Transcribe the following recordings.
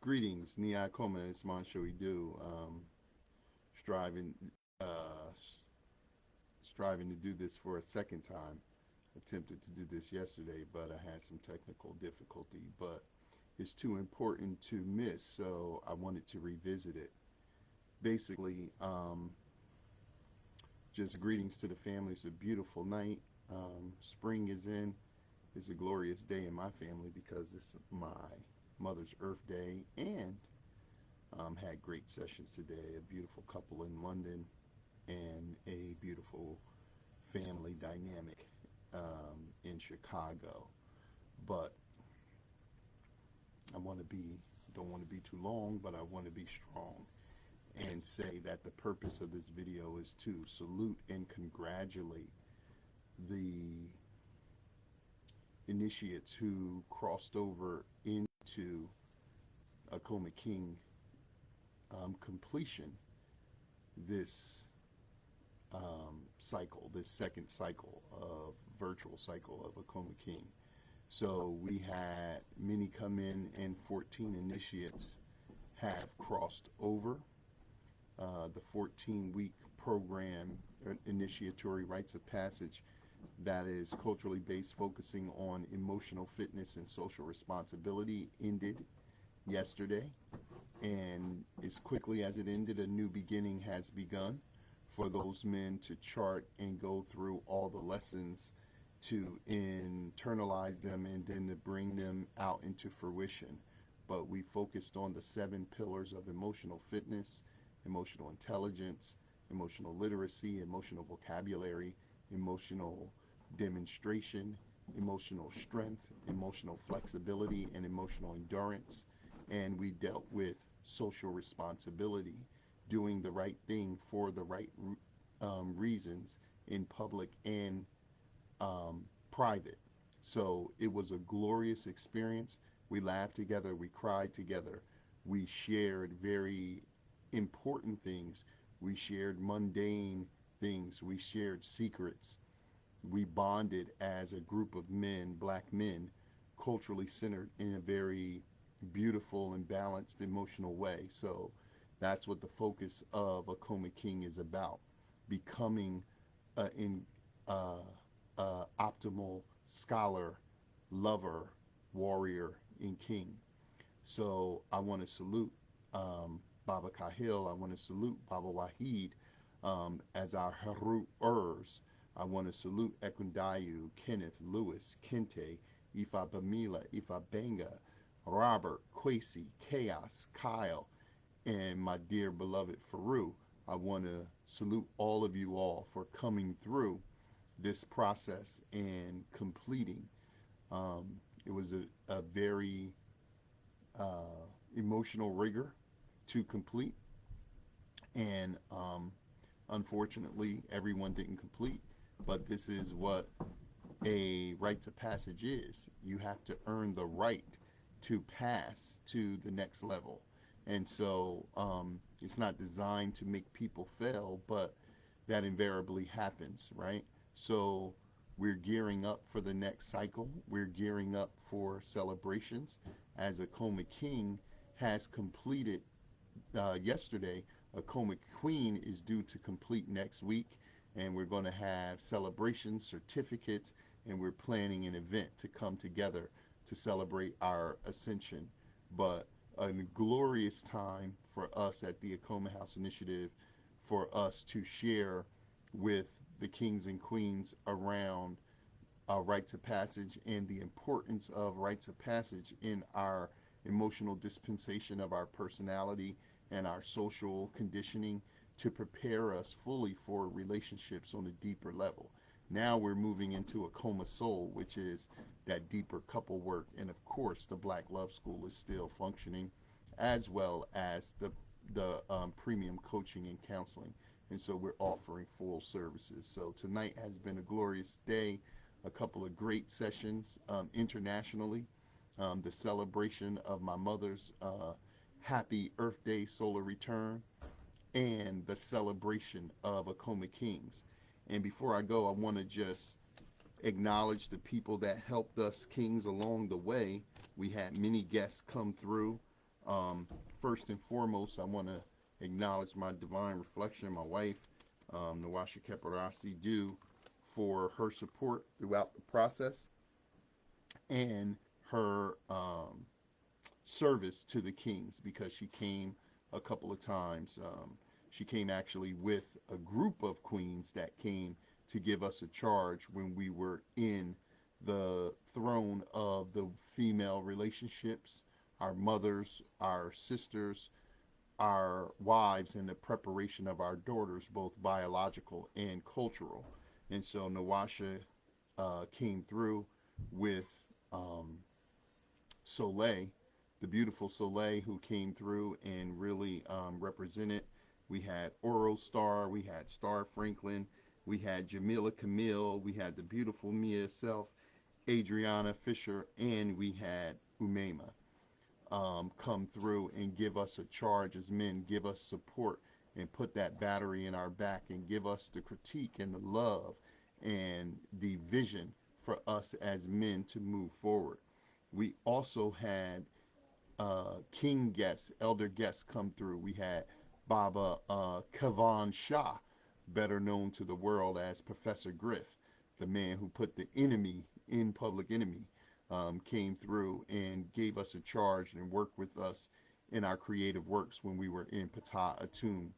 Greetings, Ni AKOMA, it's Montsho Edu. Striving, uh, striving to do this for a second time. Attempted to do this yesterday, but I had some technical difficulty. But it's too important to miss, so I wanted to revisit it. Basically, just greetings to the family. It's a beautiful night. Spring is in. It's a glorious day in my family because it's my mother's Earth Day, and had great sessions today. A beautiful couple in London and a beautiful family dynamic in Chicago. But I want to be, don't want to be too long, but I want to be strong and say that the purpose of this video is to salute and congratulate the initiates who crossed over into AKOMA King completion this cycle, this second cycle of virtual cycle of AKOMA King. So we had many come in, and 14 initiates have crossed over. The 14-week program, Initiatory Rites of Passage, that is culturally based, focusing on emotional fitness and social responsibility, ended yesterday. And as quickly as it ended, a new beginning has begun for those men to chart and go through all the lessons to internalize them and then to bring them out into fruition. But we focused on the 7 pillars of emotional fitness, emotional intelligence, emotional literacy, emotional vocabulary, emotional demonstration, emotional strength, emotional flexibility, and emotional endurance. And we dealt with social responsibility, doing the right thing for the right reasons in public and private. So it was a glorious experience. We laughed together, we cried together, we shared very important things, we shared mundane things, we shared secrets, we bonded as a group of men, black men, culturally centered in a very beautiful and balanced emotional way. So that's what the focus of AKOMA King is about: becoming an optimal scholar, lover, warrior, and king. So I want to salute Baba Kahil. I want to salute Baba Wahid as our Haru-ers. I want to salute Ekundayu, Kenneth, Lewis, Kente, Ifa Bamila, Ifa Benga, Robert, Kwesi, Chaos, Kyle, and my dear beloved Faru. I want to salute all of you all for coming through this process and completing. It was a very emotional rigor to complete, and unfortunately everyone didn't complete, but this is what a rite of passage is. You have to earn the right to pass to the next level. And so it's not designed to make people fail, but that invariably happens, right? So we're gearing up for the next cycle. We're gearing up for celebrations, as AKOMA King has completed yesterday. AKOMA Queen is due to complete next week, and we're going to have celebrations, certificates, and we're planning an event to come together to celebrate our ascension. But a glorious time for us at the AKOMA House Initiative, for us to share with the kings and queens around rites of passage and the importance of rites of passage in our emotional dispensation of our personality and our social conditioning, to prepare us fully for relationships on a deeper level. Now we're moving into AKOMA Soul, which is that deeper couple work. And of course, the Black Love School is still functioning, as well as the premium coaching and counseling. And so we're offering full services. So tonight has been a glorious day, a couple of great sessions internationally. The celebration of my mother's happy Earth Day solar return, and the celebration of AKOMA Kings. And before I go, I want to just acknowledge the people that helped us kings along the way. We had many guests come through. Um, First and foremost, I want to acknowledge my divine reflection, my wife, Nawasha Keparasi, do for her support throughout the process and her service to the Kings, because she came a couple of times. She came actually with a group of queens that came to give us a charge when we were in the throne of the female relationships, our mothers, our sisters, our wives, and the preparation of our daughters, both biological and cultural. And so Nawasha came through with um, Soleil, the beautiful Soleil, who came through and really represented. We had Oro Star, we had Star Franklin, we had Jamila Camille, we had the beautiful Mia Self, Adriana Fisher, and we had Umema come through and give us a charge as men, give us support, and put that battery in our back and give us the critique and the love and the vision for us as men to move forward. We also had king guests, elder guests come through. We had Baba Kavan Shah, better known to the world as Professor Griff, the man who put the enemy in Public Enemy, came through and gave us a charge and worked with us in our creative works when we were in Patah Atum,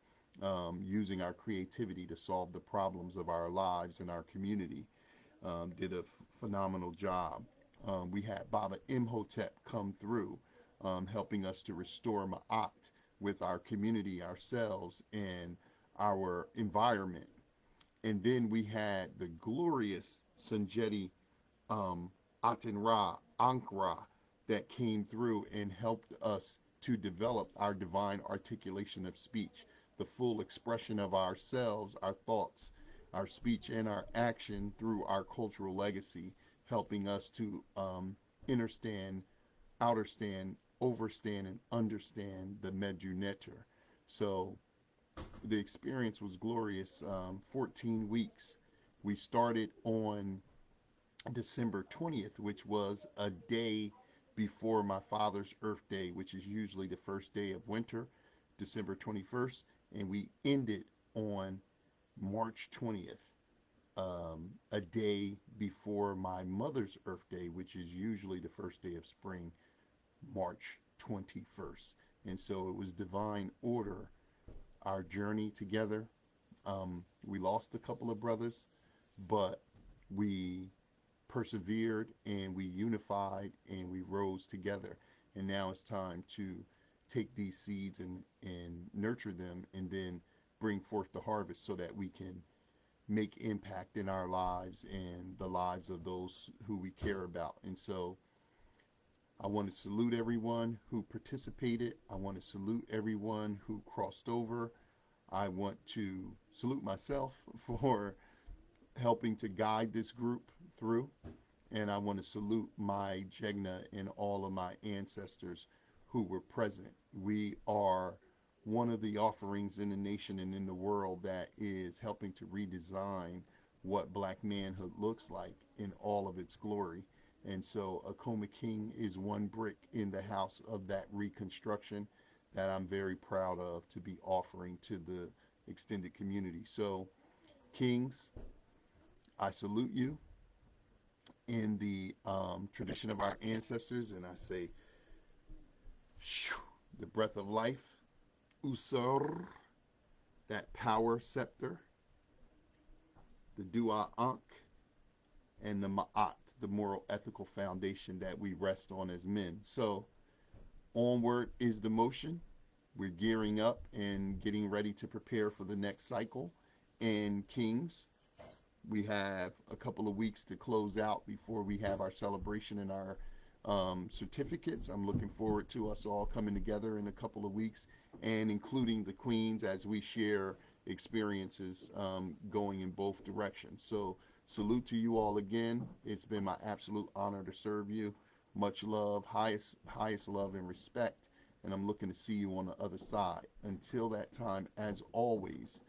using our creativity to solve the problems of our lives and our community. Did a phenomenal job. We had Baba Imhotep come through, helping us to restore Ma'at with our community, ourselves, and our environment. And then we had the glorious Sanjeti Atenra Ankra that came through and helped us to develop our divine articulation of speech, the full expression of ourselves, our thoughts, our speech, and our action through our cultural legacy, helping us to understand, outerstand, overstand, and understand the Medju Neter. So the experience was glorious. 14 weeks. We started on December 20th, which was a day before my father's Earth Day, which is usually the first day of winter, December 21st, and we ended on March 20th, a day before my mother's Earth Day, which is usually the first day of spring, March 21st. And so it was divine order, our journey together. We lost a couple of brothers, but we persevered and we unified and we rose together. And now it's time to take these seeds and nurture them and then bring forth the harvest so that we can make impact in our lives and the lives of those who we care about. And so I want to salute everyone who participated. I want to salute everyone who crossed over. I want to salute myself for helping to guide this group through. And I want to salute my Jegna and all of my ancestors who were present. We are one of the offerings in the nation and in the world that is helping to redesign what black manhood looks like in all of its glory. And so AKOMA King is one brick in the house of that reconstruction that I'm very proud of to be offering to the extended community. So, Kings, I salute you in the tradition of our ancestors, and I say, shoo, the breath of life, Usur, that power scepter, the Dua Ankh, and the Ma'at, the moral ethical foundation that we rest on as men. So, onward is the motion. We're gearing up and getting ready to prepare for the next cycle. And Kings, we have a couple of weeks to close out before we have our celebration and our certificates. I'm looking forward to us all coming together in a couple of weeks and including the queens as we share experiences going in both directions. So salute to you all again. It's been my absolute honor to serve you. Much love, highest love and respect. And I'm looking to see you on the other side. Until that time, as always,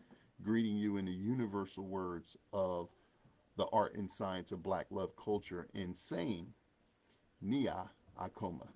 greeting you in the universal words of the art and science of black love culture and saying, Nia Akoma.